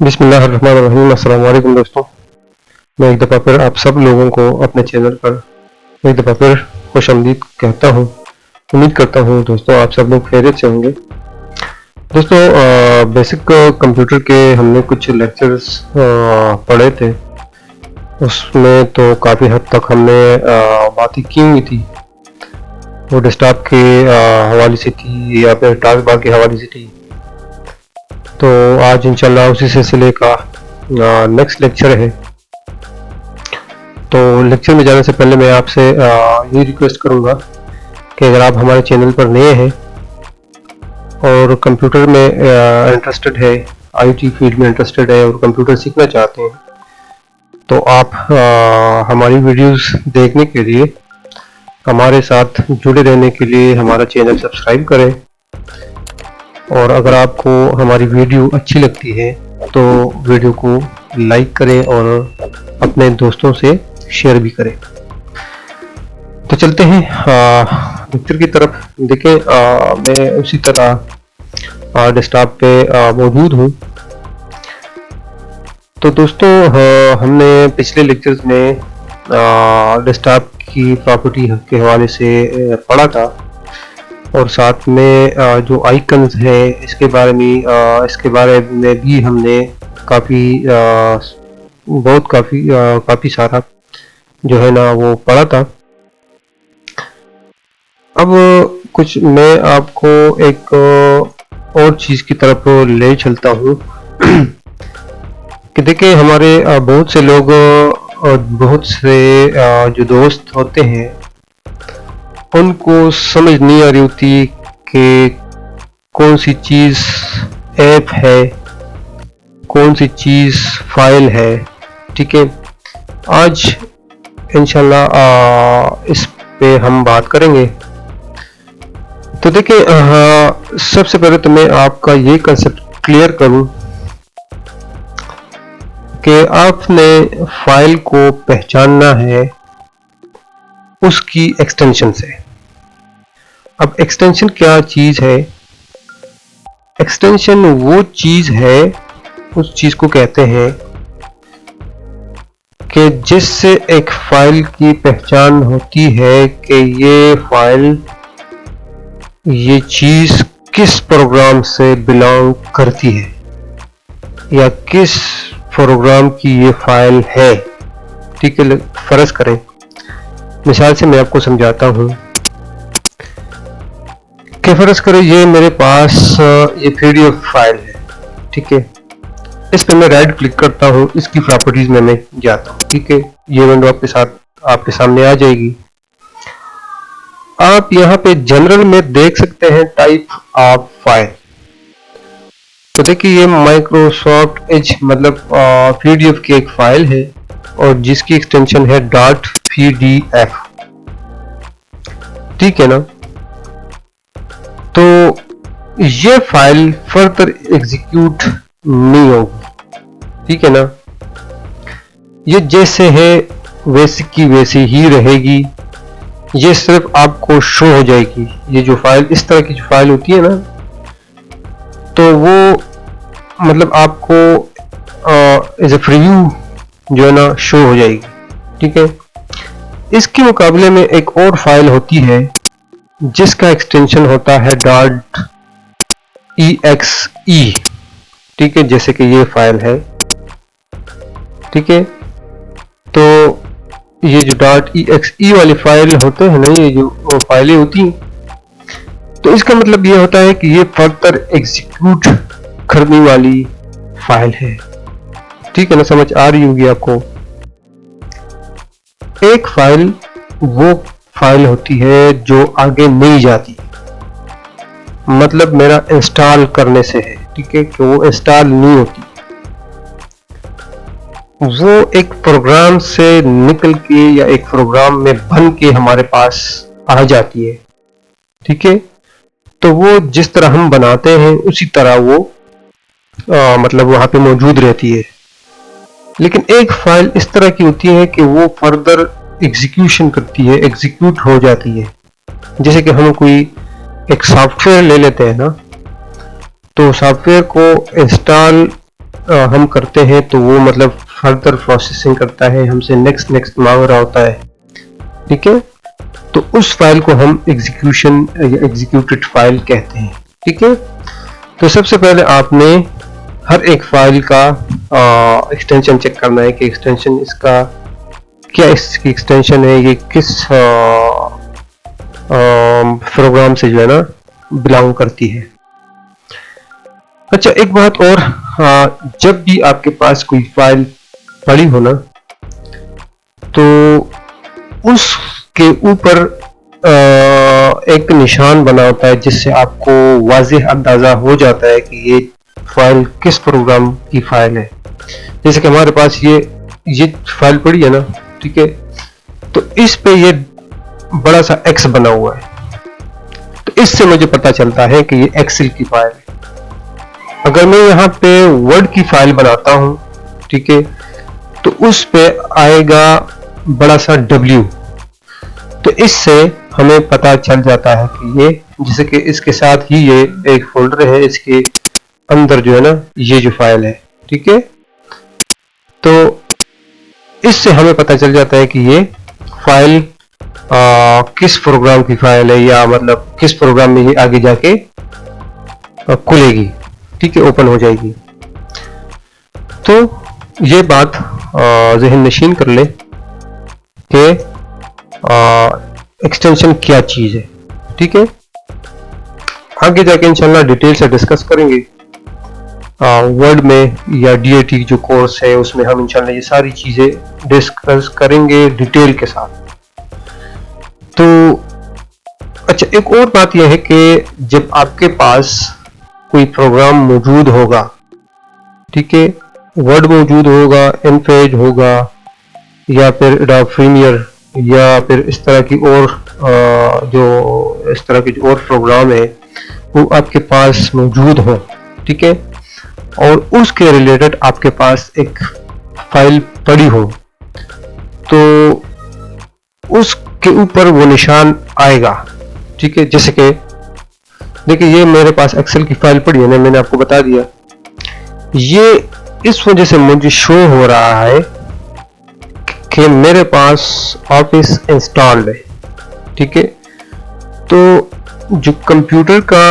बिस्मिल्लाहिर्रहमानिर्रहीम। अस्सलाम वालेकुम दोस्तों, मैं एक दफ़ा फिर आप सब लोगों को अपने चैनल पर एक दफ़ा फिर खुशामदीद कहता हूँ। उम्मीद करता हूँ दोस्तों आप सब लोग खैरियत से होंगे। दोस्तों बेसिक कंप्यूटर के हमने कुछ लेक्चर्स पढ़े थे, उसमें तो काफ़ी हद तक हमने बातें की हुई थी। वो डेस्कटॉप के हवाले से थी या फिर टास्क बार के हवाले से थी। तो आज इंशाल्लाह उसी सिलसिले का नेक्स्ट लेक्चर है। तो लेक्चर में जाने से पहले मैं आपसे ये रिक्वेस्ट करूँगा कि अगर आप हमारे चैनल पर नए हैं और कंप्यूटर में इंटरेस्टेड है, आईटी फील्ड में इंटरेस्टेड है और कंप्यूटर सीखना चाहते हैं, तो आप हमारी वीडियोस देखने के लिए, हमारे साथ जुड़े रहने के लिए हमारा चैनल सब्सक्राइब करें। और अगर आपको हमारी वीडियो अच्छी लगती है तो वीडियो को लाइक करें और अपने दोस्तों से शेयर भी करें। तो चलते हैं लेक्चर की तरफ। देखें मैं उसी तरह डेस्कटॉप पे मौजूद हूँ। तो दोस्तों हमने पिछले लेक्चर्स में डेस्कटॉप की प्रॉपर्टी के हवाले से पढ़ा था और साथ में जो आइकन्स है इसके बारे में भी हमने काफ़ी सारा जो है ना वो पढ़ा था। अब कुछ मैं आपको एक और चीज़ की तरफ ले चलता हूँ कि देखिए हमारे बहुत से लोग बहुत से जो दोस्त होते हैं उनको समझ नहीं आ रही होती कि कौन सी चीज़ ऐप है, कौन सी चीज़ फाइल है। ठीक है, आज इंशाल्लाह इस पे हम बात करेंगे। तो देखिए सबसे पहले तो मैं आपका ये कंसेप्ट क्लियर करूं कि आपने फाइल को पहचानना है उसकी एक्सटेंशन से। अब एक्सटेंशन क्या चीज है? एक्सटेंशन वो चीज है, उस चीज को कहते हैं कि जिससे एक फाइल की पहचान होती है कि ये फाइल, ये चीज किस प्रोग्राम से बिलोंग करती है या किस प्रोग्राम की ये फाइल है। ठीक है, फर्ज करें, मिसाल से मैं आपको समझाता हूँ कि फर्ज करें ये मेरे पास ये पीडीएफ फाइल है। ठीक है, इस पे मैं राइट क्लिक करता हूँ, इसकी प्रॉपर्टीज में मैं जाता हूँ। ठीक है, ये विंडो आपके सामने आ जाएगी। आप यहाँ पे जनरल में देख सकते हैं टाइप ऑफ फाइल। तो देखिए ये माइक्रोसॉफ्ट एज मतलब पीडीएफ की एक फाइल है और जिसकी एक्सटेंशन है .pdf। ठीक है ना, तो ये फाइल फर्दर एग्जीक्यूट नहीं होगी। ठीक है ना, ये जैसे है वैसे की वैसी ही रहेगी, ये सिर्फ आपको शो हो जाएगी। ये जो फाइल, इस तरह की जो फाइल होती है ना, तो वो मतलब आपको एज ए प्रीव्यू जो है ना शो हो जाएगी। ठीक है, इसके मुकाबले में एक और फाइल होती है जिसका एक्सटेंशन होता है .exe। ठीक है, जैसे कि ये फाइल है। ठीक है, तो ये जो .exe वाली फाइल होते हैं ना, ये जो फाइलें होती हैं, तो इसका मतलब ये होता है कि ये फर्दर एग्जीक्यूट करने वाली फाइल है। ठीक है ना, समझ आ रही होगी आपको। एक फाइल वो फाइल होती है जो आगे नहीं जाती, मतलब मेरा इंस्टॉल करने से है। ठीक है, कि वो इंस्टॉल नहीं होती, वो एक प्रोग्राम से निकल के या एक प्रोग्राम में बन के हमारे पास आ जाती है। ठीक है, तो वो जिस तरह हम बनाते हैं उसी तरह वो मतलब वहां पे मौजूद रहती है। लेकिन एक फाइल इस तरह की होती है कि वो फर्दर एग्जीक्यूशन करती है, एग्जीक्यूट हो जाती है। जैसे कि हम कोई एक सॉफ्टवेयर ले लेते हैं ना, तो सॉफ्टवेयर को इंस्टॉल हम करते हैं तो वो मतलब फर्दर प्रोसेसिंग करता है, हमसे नेक्स्ट मांग रहा होता है, ठीक है। तो उस फाइल को हम एग्जीक्यूशन या एग्जीक्यूटेड फाइल कहते हैं, ठीक है। तो सबसे पहले आपने हर एक फाइल का एक्सटेंशन चेक करना है कि एक्सटेंशन इसका क्या, इसकी एक्सटेंशन है, ये किस प्रोग्राम से जो है ना बिलोंग करती है। अच्छा, एक बात और, जब भी आपके पास कोई फाइल पड़ी हो ना, तो उसके ऊपर एक निशान बना होता है जिससे आपको वाज़ेह अंदाजा हो जाता है कि ये फाइल किस प्रोग्राम की फाइल है। जैसे कि हमारे पास ये फाइल पड़ी है ना, ठीक है, तो इस पे ये बड़ा सा एक्स बना हुआ है, तो इससे मुझे पता चलता है कि ये एक्सेल की फाइल है। अगर मैं यहाँ पे वर्ड की फाइल बनाता हूँ, ठीक है, तो उस पे आएगा बड़ा सा W, तो इससे हमें पता चल जाता है कि ये, जैसे कि इसके साथ ही ये एक फोल्डर है, इसके अंदर जो है ना ये जो फाइल है, ठीक है। तो इससे हमें पता चल जाता है कि ये फाइल किस प्रोग्राम की फाइल है, या मतलब किस प्रोग्राम में ये आगे जाके खुलेगी, ठीक है, ओपन हो जाएगी। तो ये बात ज़हन नशीन कर ले कि एक्सटेंशन क्या चीज़ है, ठीक है। आगे जाके इंशाल्लाह डिटेल से डिस्कस करेंगे वर्ड में, या DAT जो कोर्स है उसमें हम इंशाल्लाह ये सारी चीज़ें डिस्कस करेंगे डिटेल के साथ। तो अच्छा, एक और बात यह है कि जब आपके पास कोई प्रोग्राम मौजूद होगा, ठीक है, वर्ड मौजूद होगा, एनपेज होगा, या फिर एडोब प्रीमियर, या फिर इस तरह की और जो इस तरह के जो और प्रोग्राम है वो आपके पास मौजूद हो, ठीक है, और उसके रिलेटेड आपके पास एक फाइल पड़ी हो, तो उसके ऊपर वो निशान आएगा, ठीक है। जैसे कि देखिए, ये मेरे पास एक्सेल की फाइल पड़ी है ना, मैंने आपको बता दिया, ये इस वजह से मुझे शो हो रहा है कि मेरे पास ऑफिस इंस्टॉल्ड है, ठीक है। तो जो कंप्यूटर का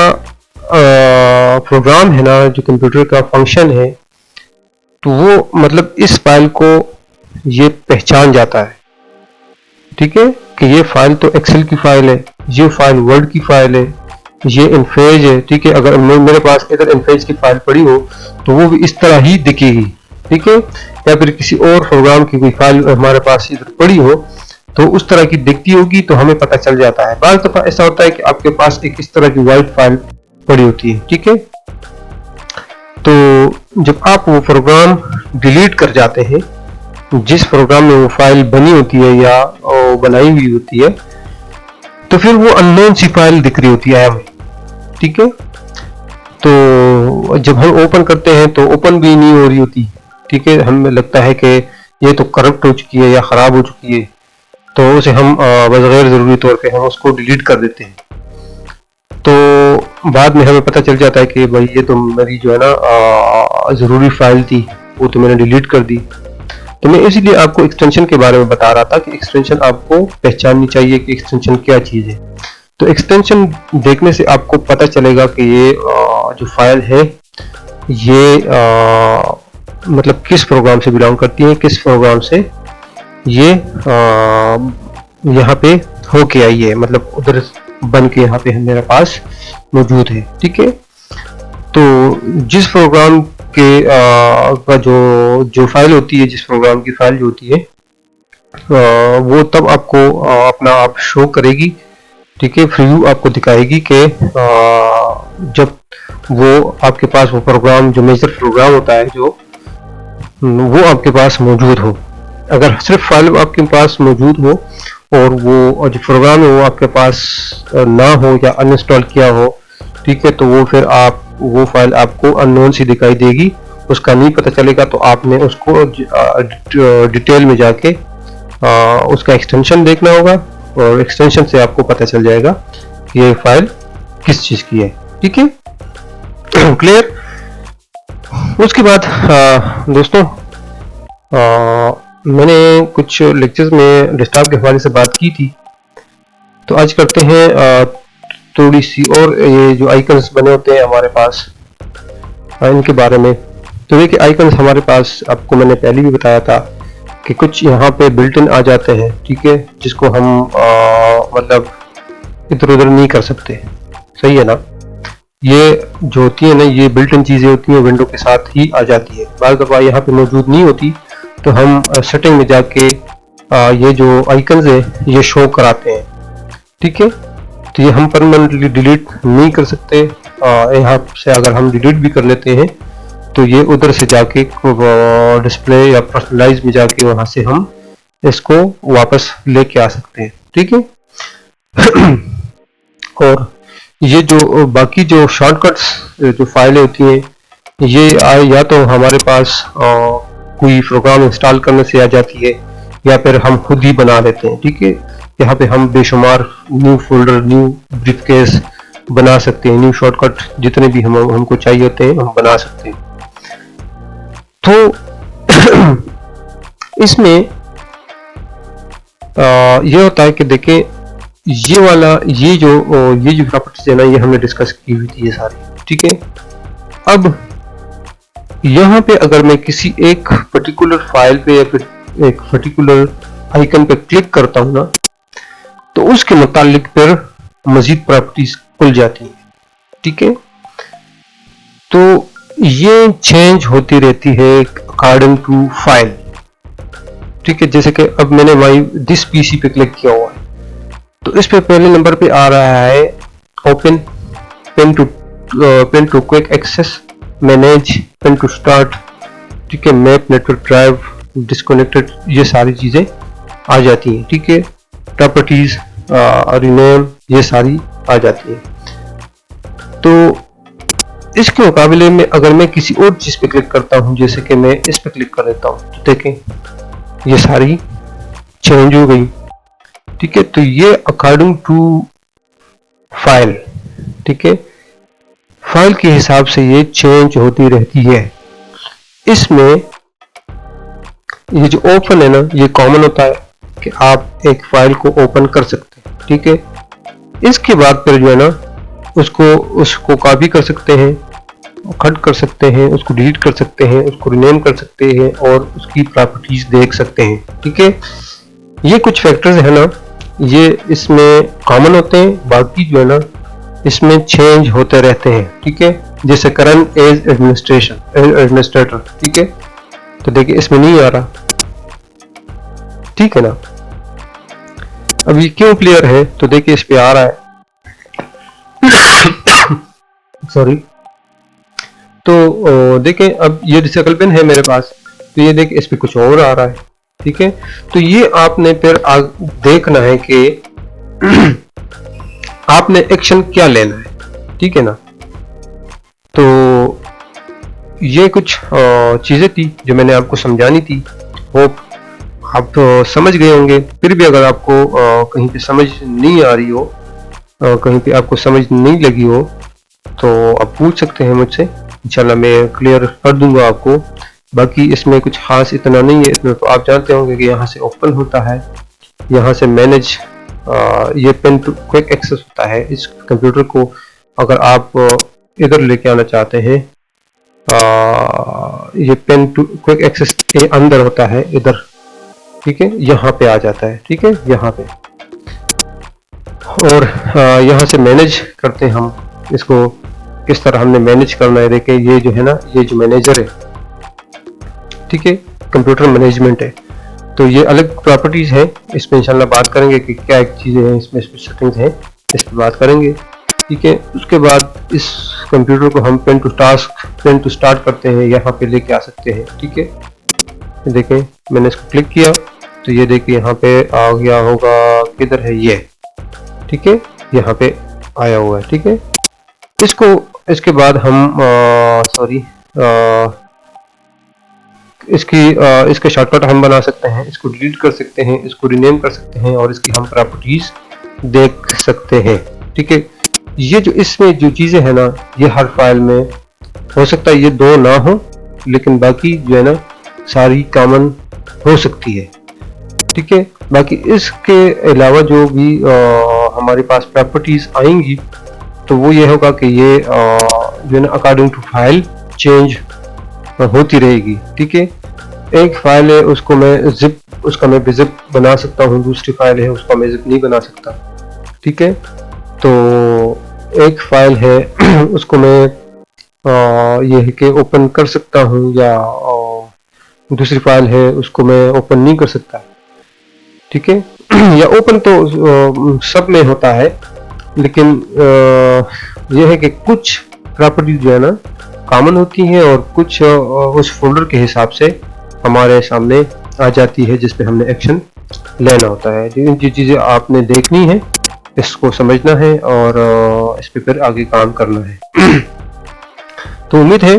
प्रोग्राम है ना, जो कंप्यूटर का फंक्शन है, तो वो मतलब इस फाइल को ये पहचान जाता है, ठीक है, कि ये फाइल तो एक्सेल की फाइल है, ये फाइल वर्ड की फाइल है, ये इनफेज है, ठीक है। अगर मेरे पास इधर इनफेज की फाइल पड़ी हो तो वो भी इस तरह ही दिखेगी, ठीक है। या फिर किसी और प्रोग्राम की कोई फाइल हमारे पास इधर पड़ी हो तो उस तरह की दिखती होगी, तो हमें पता चल जाता है। बार दफा ऐसा होता है कि आपके पास एक इस तरह की वाइट फाइल पड़ी होती है, ठीक है। तो जब आप वो प्रोग्राम डिलीट कर जाते हैं, जिस प्रोग्राम में वो फाइल बनी होती है या बनाई हुई होती है, तो फिर वो अननोन सी फाइल दिख रही होती है हमें, ठीक है। तो जब हम ओपन करते हैं तो ओपन भी नहीं हो रही होती, ठीक है। हमें लगता है कि ये तो करप्ट हो चुकी है या ख़राब हो चुकी है, तो उसे हम बगैर ज़रूरी तौर पे हम उसको डिलीट कर देते हैं। तो बाद में हमें पता चल जाता है कि भाई ये तो मेरी जो है ना ज़रूरी फाइल थी, वो तो मैंने डिलीट कर दी। तो मैं इसीलिए आपको एक्सटेंशन के बारे में बता रहा था कि एक्सटेंशन आपको पहचाननी चाहिए कि एक्सटेंशन क्या चीज़ है। तो एक्सटेंशन देखने से आपको पता चलेगा कि ये जो फाइल है ये मतलब किस प्रोग्राम से बिलोंग करती है, किस प्रोग्राम से ये यहाँ पे होके आई है, मतलब उधर बन के यहाँ पे मेरे पास मौजूद है, ठीक है। तो जिस प्रोग्राम के का जो फाइल होती है, जिस प्रोग्राम की फाइल जो होती है वो तब आपको अपना आप शो करेगी, ठीक है, प्रीव्यू आपको दिखाएगी कि जब वो आपके पास वो प्रोग्राम जो मेजर प्रोग्राम होता है जो वो आपके पास मौजूद हो। अगर सिर्फ फाइल आपके पास मौजूद हो और वो जो प्रोग्राम है वो आपके पास ना हो या अनइंस्टॉल किया हो, ठीक है, तो वो फिर वो फाइल आपको अननोन सी दिखाई देगी, उसका नहीं पता चलेगा। तो आपने उसको डिटेल में जाके उसका एक्सटेंशन देखना होगा और एक्सटेंशन से आपको पता चल जाएगा कि ये फाइल किस चीज़ की है, ठीक है। क्लियर। उसके बाद दोस्तों मैंने कुछ लेक्चर्स में डेस्कटॉप के हवाले से बात की थी, तो आज करते हैं थोड़ी सी और ये जो आइकन्स बने होते हैं हमारे पास इनके बारे में। तो देखिए आइकन्स हमारे पास, आपको मैंने पहले भी बताया था कि कुछ यहाँ पे बिल्ट इन आ जाते हैं, ठीक है, जिसको हम मतलब इधर उधर नहीं कर सकते, सही है ना। ये जो होती है ना, ये बिल्ट इन चीज़ें होती हैं, विंडो के साथ ही आ जाती है। बार दफ़ा यहाँ पे मौजूद नहीं होती, तो हम सेटिंग में जाके ये जो आइकन्स है ये शो कराते हैं, ठीक है। तो ये हम परमानेंटली डिलीट नहीं कर सकते। यहाँ से अगर हम डिलीट भी कर लेते हैं तो ये उधर से जाके डिस्प्ले या पर्सनलाइज में जाके वहां से हम इसको वापस लेके आ सकते हैं, ठीक है। और ये जो बाकी जो शॉर्टकट्स जो फाइलें होती हैं ये या तो हमारे पास कोई प्रोग्राम इंस्टॉल करने से आ जाती है या फिर हम खुद ही बना लेते हैं, ठीक है। यहाँ पे हम बेशुमार न्यू फोल्डर, न्यू ब्रीफकेस बना सकते हैं, न्यू शॉर्टकट जितने भी हमको चाहिए होते हैं हम बना सकते हैं। तो इसमें ये होता है कि देखें ये वाला ये जो प्रॉपर्टीज है ना, ये हमने डिस्कस की हुई थी ये सारी, ठीक है। अब यहाँ पे अगर मैं किसी एक पर्टिकुलर फाइल पे या फिर एक पर्टिकुलर आइकन पे क्लिक करता हूँ ना, तो उसके मुतालिक फिर मजीद प्रॉपर्टीज खुल जाती हैं, ठीक है। तो ये चेंज होती रहती है अकॉर्डिंग टू फाइल, ठीक है। जैसे कि अब मैंने दिस पीसी पे क्लिक किया हुआ है, तो इस पे पहले नंबर पे आ रहा है open, pin to quick access, manage, pin to start, ठीक है, मैप, नेटवर्क ड्राइव, डिस्कनेक्टेड, ये सारी चीजें आ जाती हैं, ठीक है। प्रॉपर्टीज, रिनेम, ये सारी आ जाती है। तो इसके मुकाबले में अगर मैं किसी और चीज पे क्लिक करता हूं, जैसे कि मैं इस पे क्लिक कर देता हूं, तो देखें ये सारी चेंज हो गई, ठीक है। तो ये अकॉर्डिंग टू फाइल, ठीक है, फाइल के हिसाब से ये चेंज होती रहती है। इसमें ये जो ओपन है ना, ये कॉमन होता है कि आप एक फाइल को ओपन कर सकते हैं, ठीक है। इसके बाद फिर जो है ना उसको कॉपी कर सकते हैं, कट कर सकते हैं, उसको डिलीट कर सकते हैं, उसको रिनेम कर सकते हैं और उसकी प्रॉपर्टीज देख सकते हैं, ठीक है। ये कुछ फैक्टर्स है ना, ये इसमें कॉमन होते हैं, बाकी जो है ना इसमें चेंज होते रहते हैं, ठीक है। जैसे करंट एज एडमिनिस्ट्रेटर, ठीक है, तो देखिए इसमें नहीं आ रहा, ठीक है ना। अब ये क्यों क्लियर है, तो देखिए इस पे आ रहा है सॉरी। तो देखें अब ये रिसाइकल पेन है मेरे पास, तो ये देखिए इस पे कुछ और आ रहा है, ठीक है। तो ये आपने फिर देखना है कि आपने एक्शन क्या लेना है, ठीक है ना। तो ये कुछ चीजें थी जो मैंने आपको समझानी थी, होप आप समझ गए होंगे। फिर भी अगर आपको कहीं पे समझ नहीं आ रही हो, कहीं पे आपको समझ नहीं लगी हो, तो आप पूछ सकते हैं मुझसे, इंशाल्लाह मैं क्लियर कर दूंगा आपको। बाकी इसमें कुछ खास इतना नहीं है, इसमें तो आप जानते होंगे कि यहाँ से ओपन होता है, यहाँ से मैनेज, ये पेन टू क्विक एक्सेस होता है। इस कंप्यूटर को अगर आप इधर लेके आना चाहते हैं, ये पेन टू क्विक एक्सेस के अंदर होता है इधर, ठीक है, यहाँ पे आ जाता है, ठीक है, यहाँ पे। और यहाँ से मैनेज करते हैं हम इसको, किस तरह हमने मैनेज करना है। देखिए ये जो है ना, ये जो मैनेजर है, ठीक है, कंप्यूटर मैनेजमेंट है, तो ये अलग प्रॉपर्टीज है, इस पर इंशाल्लाह बात करेंगे कि क्या एक चीज़ें हैं इसमें, सेटिंग्स हैं, इस पर बात करेंगे, ठीक है। उसके बाद इस कंप्यूटर को हम पेन टू स्टार्ट करते हैं, यहाँ पे लेके आ सकते हैं, ठीक है। देखें मैंने इसको क्लिक किया तो ये देखिए यहाँ पे आ गया होगा, किधर है ये, ठीक है, यहाँ पे आया हुआ है, ठीक है। इसके बाद हम इसके शॉर्टकट हम बना सकते हैं, इसको डिलीट कर सकते हैं, इसको रीनेम कर सकते हैं और इसकी हम प्रॉपर्टीज देख सकते हैं, ठीक है। ये जो इसमें जो चीजें हैं ना, ये हर फाइल में हो सकता है ये दो ना हो, लेकिन बाकी जो है ना सारी कॉमन हो सकती है। ठीक है, बाकी इसके अलावा जो भी हमारे पास प्रॉपर्टीज आएंगी तो वो ये होगा कि ये जो है ना अकॉर्डिंग टू फाइल चेंज होती रहेगी। ठीक है, एक फाइल है उसको मैं विजिप बना सकता हूँ, दूसरी फाइल है उसको मैं जिप नहीं बना सकता। ठीक है, तो एक फाइल है उसको मैं ये है कि ओपन कर सकता हूँ, या दूसरी फाइल है उसको मैं ओपन नहीं कर सकता। ठीक है, या ओपन तो सब में होता है, लेकिन यह है कि कुछ प्रॉपर्टी जो है ना कॉमन होती हैं और कुछ उस फोल्डर के हिसाब से हमारे सामने आ जाती है जिस पे हमने एक्शन लेना होता है। जिन चीज़ें आपने देखनी है, इसको समझना है और इस पे फिर आगे काम करना है। तो उम्मीद है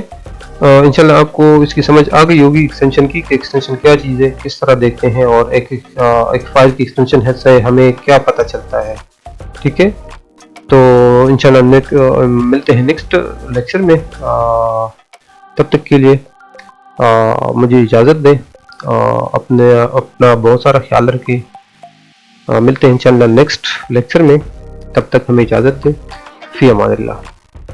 इंशाल्लाह आपको इसकी समझ आ गई होगी एक्सटेंशन की, कि एक्सटेंशन क्या चीज़ है, किस तरह देखते हैं और एक फाइल की एक्सटेंशन है से हमें क्या पता चलता है। ठीक है, तो इंशाल्लाह मिलते हैं नेक्स्ट लेक्चर में। तब तक के लिए मुझे इजाज़त दें, अपना बहुत सारा ख्याल रखें। मिलते हैं इंशाल्लाह नेक्स्ट लेक्चर में, तब तक हमें इजाज़त दें। फ़ी अमानिल्लाह।